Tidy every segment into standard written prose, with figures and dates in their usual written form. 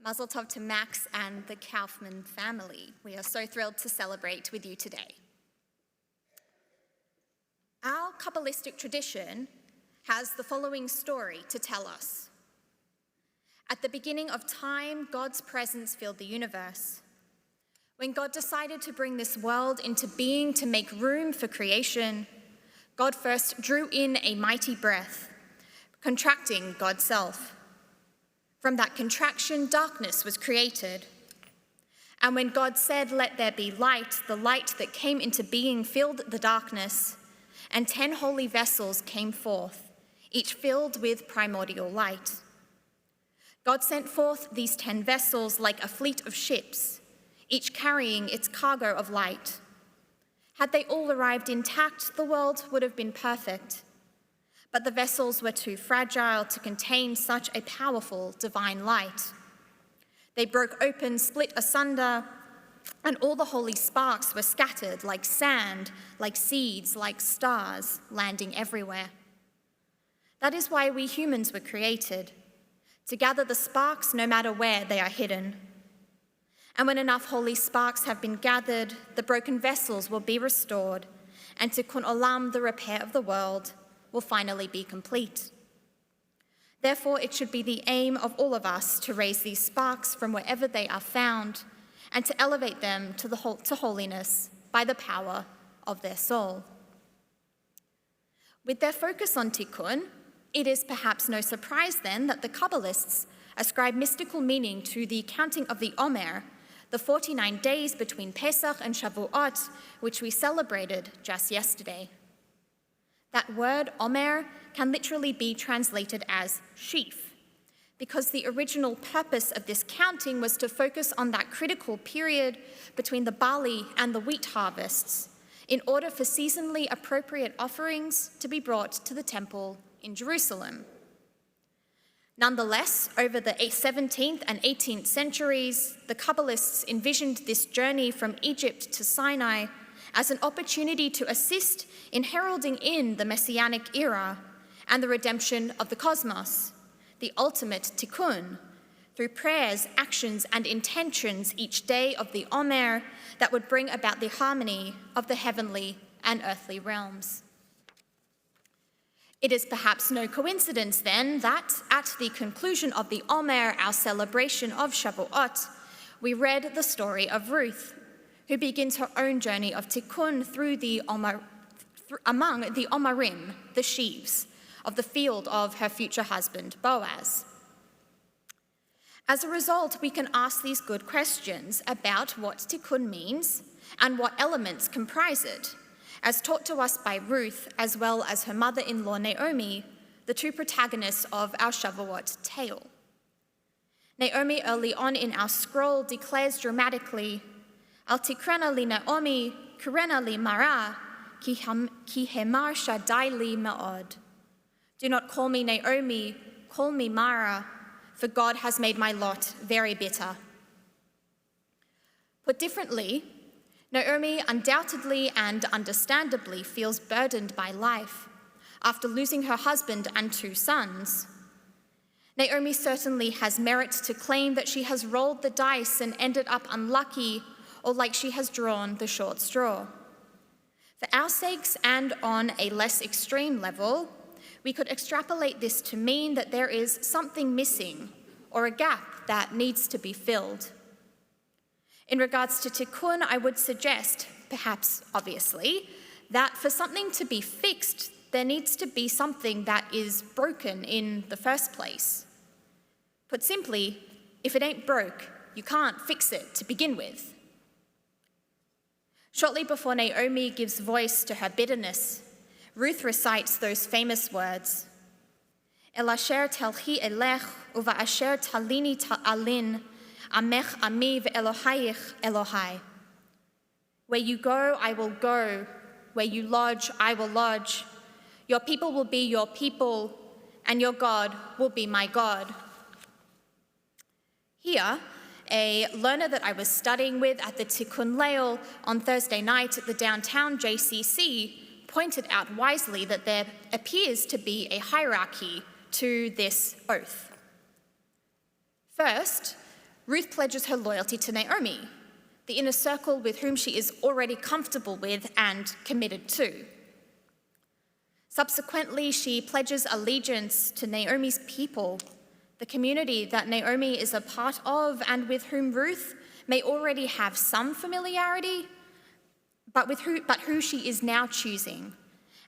Mazel tov to Max and the Kaufman family. We are so thrilled to celebrate with you today. Our Kabbalistic tradition has the following story to tell us. At the beginning of time, God's presence filled the universe. When God decided to bring this world into being to make room for creation, God first drew in a mighty breath, contracting God's self. From that contraction, darkness was created. And when God said, "Let there be light," the light that came into being filled the darkness, and 10 holy vessels came forth, each filled with primordial light. God sent forth these 10 vessels like a fleet of ships, each carrying its cargo of light. Had they all arrived intact, the world would have been perfect. But the vessels were too fragile to contain such a powerful divine light. They broke open, split asunder, and all the holy sparks were scattered like sand, like seeds, like stars, landing everywhere. That is why we humans were created, to gather the sparks no matter where they are hidden. And when enough holy sparks have been gathered, the broken vessels will be restored, and Tikkun Olam, the repair of the world, will finally be complete. Therefore, it should be the aim of all of us to raise these sparks from wherever they are found and to elevate them to holiness by the power of their soul. With their focus on Tikkun, it is perhaps no surprise then that the Kabbalists ascribe mystical meaning to the counting of the Omer, the 49 days between Pesach and Shavuot, which we celebrated just yesterday. That word, Omer, can literally be translated as sheaf, because the original purpose of this counting was to focus on that critical period between the barley and the wheat harvests, in order for seasonally appropriate offerings to be brought to the temple in Jerusalem. Nonetheless, over the 17th and 18th centuries, the Kabbalists envisioned this journey from Egypt to Sinai as an opportunity to assist in heralding in the Messianic era and the redemption of the cosmos, the ultimate tikkun, through prayers, actions, and intentions each day of the Omer that would bring about the harmony of the heavenly and earthly realms. It is perhaps no coincidence then that at the conclusion of the Omer, our celebration of Shavuot, we read the story of Ruth, who begins her own journey of tikkun through among the Omarim, the sheaves, of the field of her future husband, Boaz. As a result, we can ask these good questions about what tikkun means and what elements comprise it, as taught to us by Ruth, as well as her mother-in-law Naomi, the two protagonists of our Shavuot tale. Naomi, early on in our scroll, declares dramatically, "Al tikrena li Naomi, kirena li Mara, ki hemar shadai li me'od." Do not call me Naomi, call me Mara, for God has made my lot very bitter. Put differently, Naomi undoubtedly and understandably feels burdened by life after losing her husband and 2 sons. Naomi certainly has merit to claim that she has rolled the dice and ended up unlucky, or like she has drawn the short straw. For our sakes and on a less extreme level, we could extrapolate this to mean that there is something missing or a gap that needs to be filled. In regards to tikkun, I would suggest, perhaps obviously, that for something to be fixed, there needs to be something that is broken in the first place. Put simply, if it ain't broke, you can't fix it to begin with. Shortly before Naomi gives voice to her bitterness, Ruth recites those famous words, "El asher telchi elech, uva asher talini ta'alin, amech ami ve'elohayich Elohai." Where you go, I will go. Where you lodge, I will lodge. Your people will be your people, and your God will be my God. Here, a learner that I was studying with at the Tikkun Leil on Thursday night at the downtown JCC pointed out wisely that there appears to be a hierarchy to this oath. First, Ruth pledges her loyalty to Naomi, the inner circle with whom she is already comfortable with and committed to. Subsequently, she pledges allegiance to Naomi's people, the community that Naomi is a part of and with whom Ruth may already have some familiarity, but who she is now choosing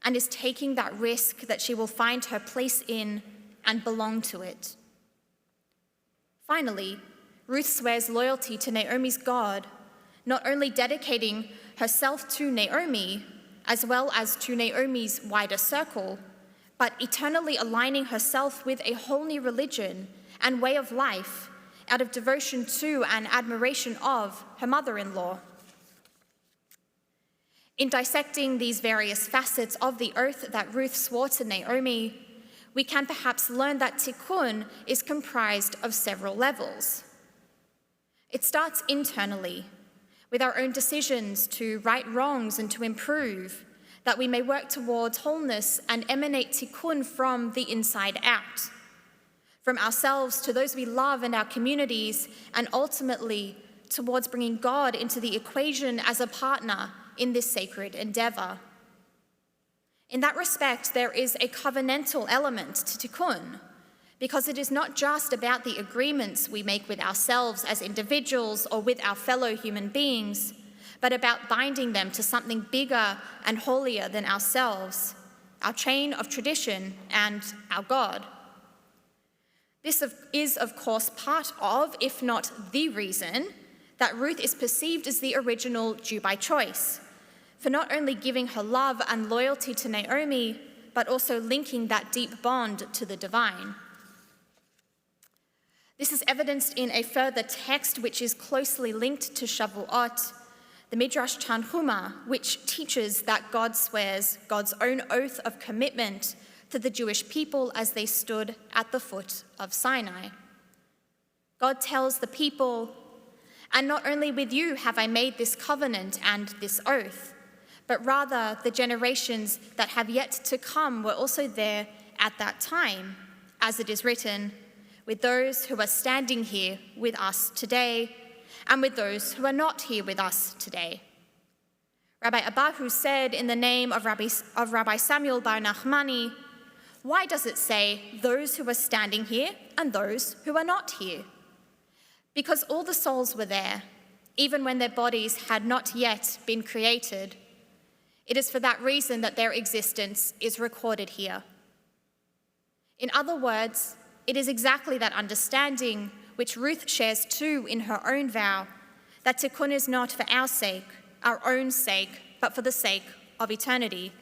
and is taking that risk that she will find her place in and belong to it. Finally, Ruth swears loyalty to Naomi's God, not only dedicating herself to Naomi, as well as to Naomi's wider circle, but eternally aligning herself with a whole new religion and way of life out of devotion to and admiration of her mother-in-law. In dissecting these various facets of the oath that Ruth swore to Naomi, we can perhaps learn that tikkun is comprised of several levels. It starts internally, with our own decisions to right wrongs and to improve, that we may work towards wholeness and emanate tikkun from the inside out, from ourselves to those we love and our communities, and ultimately towards bringing God into the equation as a partner in this sacred endeavor. In that respect, there is a covenantal element to tikkun, because it is not just about the agreements we make with ourselves as individuals or with our fellow human beings, but about binding them to something bigger and holier than ourselves, our chain of tradition and our God. This is, of course, part of, if not the reason, that Ruth is perceived as the original Jew by choice, for not only giving her love and loyalty to Naomi, but also linking that deep bond to the divine. This is evidenced in a further text which is closely linked to Shavuot, the Midrash Tanhuma, which teaches that God swears God's own oath of commitment to the Jewish people as they stood at the foot of Sinai. God tells the people, "And not only with you have I made this covenant and this oath, but rather the generations that have yet to come were also there at that time, as it is written, with those who are standing here with us today, and with those who are not here with us today." Rabbi Abahu said in the name of Rabbi Samuel bar Nachmani, "Why does it say those who are standing here and those who are not here? Because all the souls were there, even when their bodies had not yet been created. It is for that reason that their existence is recorded here." In other words, it is exactly that understanding which Ruth shares too in her own vow, that tikkun is not for our sake, our own sake, but for the sake of eternity.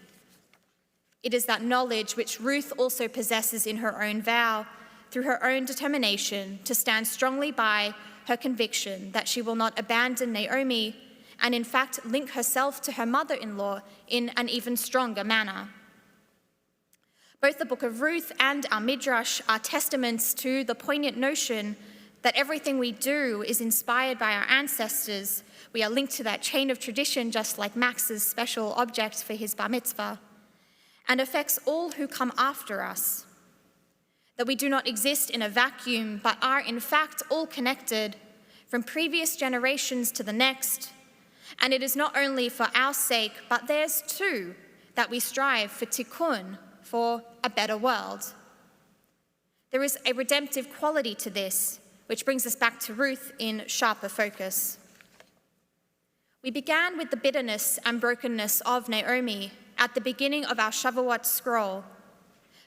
It is that knowledge which Ruth also possesses in her own vow, through her own determination to stand strongly by her conviction that she will not abandon Naomi and in fact link herself to her mother-in-law in an even stronger manner. Both the book of Ruth and our Midrash are testaments to the poignant notion that everything we do is inspired by our ancestors. We are linked to that chain of tradition, just like Max's special object for his bar mitzvah, and affects all who come after us. That we do not exist in a vacuum, but are in fact all connected from previous generations to the next. And it is not only for our sake, but theirs too, that we strive for tikkun, for a better world. There is a redemptive quality to this, which brings us back to Ruth in sharper focus. We began with the bitterness and brokenness of Naomi at the beginning of our Shavuot scroll,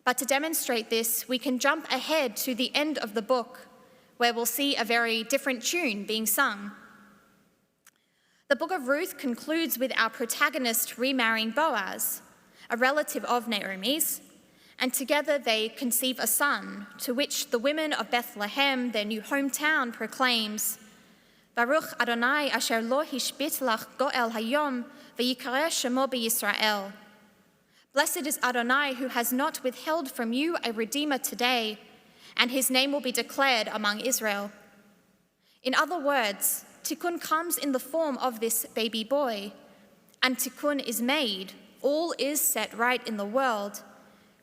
but to demonstrate this, we can jump ahead to the end of the book, where we'll see a very different tune being sung. The book of Ruth concludes with our protagonist remarrying Boaz, a relative of Naomi's, and together they conceive a son, to which the women of Bethlehem, their new hometown, proclaims, "Baruch Adonai asher lo hishbit lach goel hayom v'yikareh shemo b'Yisrael." Blessed is Adonai, who has not withheld from you a redeemer today, and his name will be declared among Israel. In other words, tikkun comes in the form of this baby boy, and tikkun is made. All is set right in the world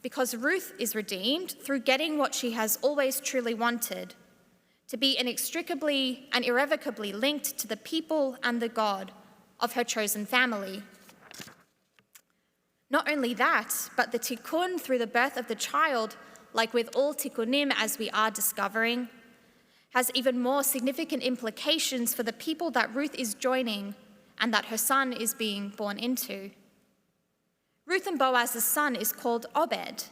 because Ruth is redeemed through getting what she has always truly wanted, to be inextricably and irrevocably linked to the people and the God of her chosen family. Not only that, but the tikkun through the birth of the child, like with all tikkunim as we are discovering, has even more significant implications for the people that Ruth is joining and that her son is being born into. Ruth and Boaz's son is called Obed,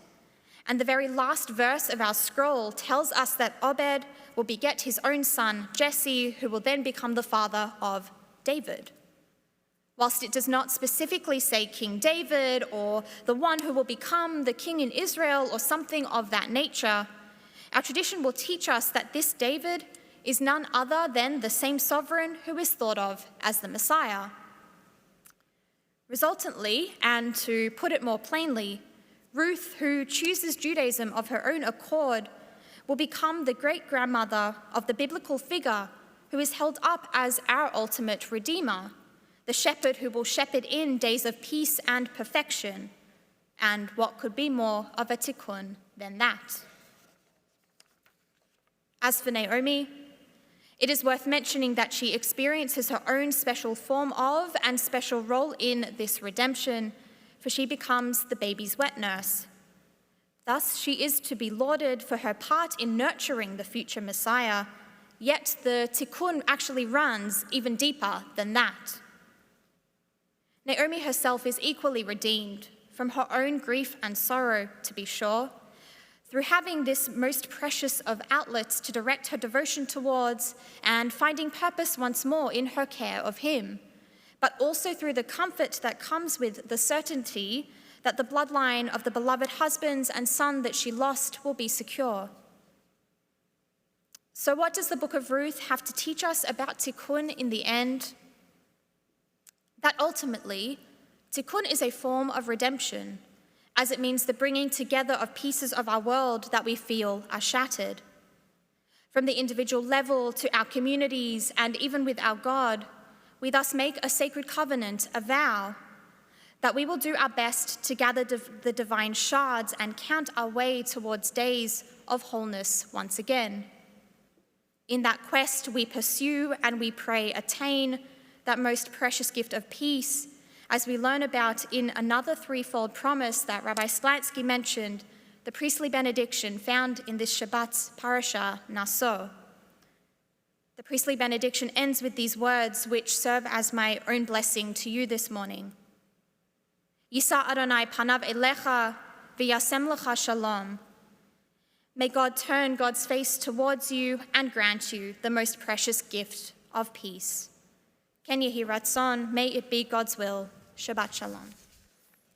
and the very last verse of our scroll tells us that Obed will beget his own son, Jesse, who will then become the father of David. Whilst it does not specifically say King David or the one who will become the king in Israel or something of that nature, our tradition will teach us that this David is none other than the same sovereign who is thought of as the Messiah. Resultantly, and to put it more plainly, Ruth, who chooses Judaism of her own accord, will become the great-grandmother of the biblical figure who is held up as our ultimate redeemer, the shepherd who will shepherd in days of peace and perfection. And what could be more of a tikkun than that? As for Naomi, it is worth mentioning that she experiences her own special form of and special role in this redemption, for she becomes the baby's wet nurse. Thus, she is to be lauded for her part in nurturing the future Messiah, yet the tikkun actually runs even deeper than that. Naomi herself is equally redeemed from her own grief and sorrow, to be sure, through having this most precious of outlets to direct her devotion towards and finding purpose once more in her care of him, but also through the comfort that comes with the certainty that the bloodline of the beloved husbands and son that she lost will be secure. So what does the book of Ruth have to teach us about tikkun in the end? That ultimately, tikkun is a form of redemption, as it means the bringing together of pieces of our world that we feel are shattered. From the individual level to our communities and even with our God, we thus make a sacred covenant, a vow, that we will do our best to gather the divine shards and count our way towards days of wholeness once again. In that quest, we pursue and we pray attain that most precious gift of peace, as we learn about in another threefold promise that Rabbi Slatsky mentioned, the priestly benediction found in this Shabbat's parasha, Naso. The priestly benediction ends with these words, which serve as my own blessing to you this morning. Yisa Adonai panav elecha v'yasem lecha shalom. May God turn God's face towards you and grant you the most precious gift of peace. Ken Yehi Ratzon, may it be God's will. Shabbat Shalom.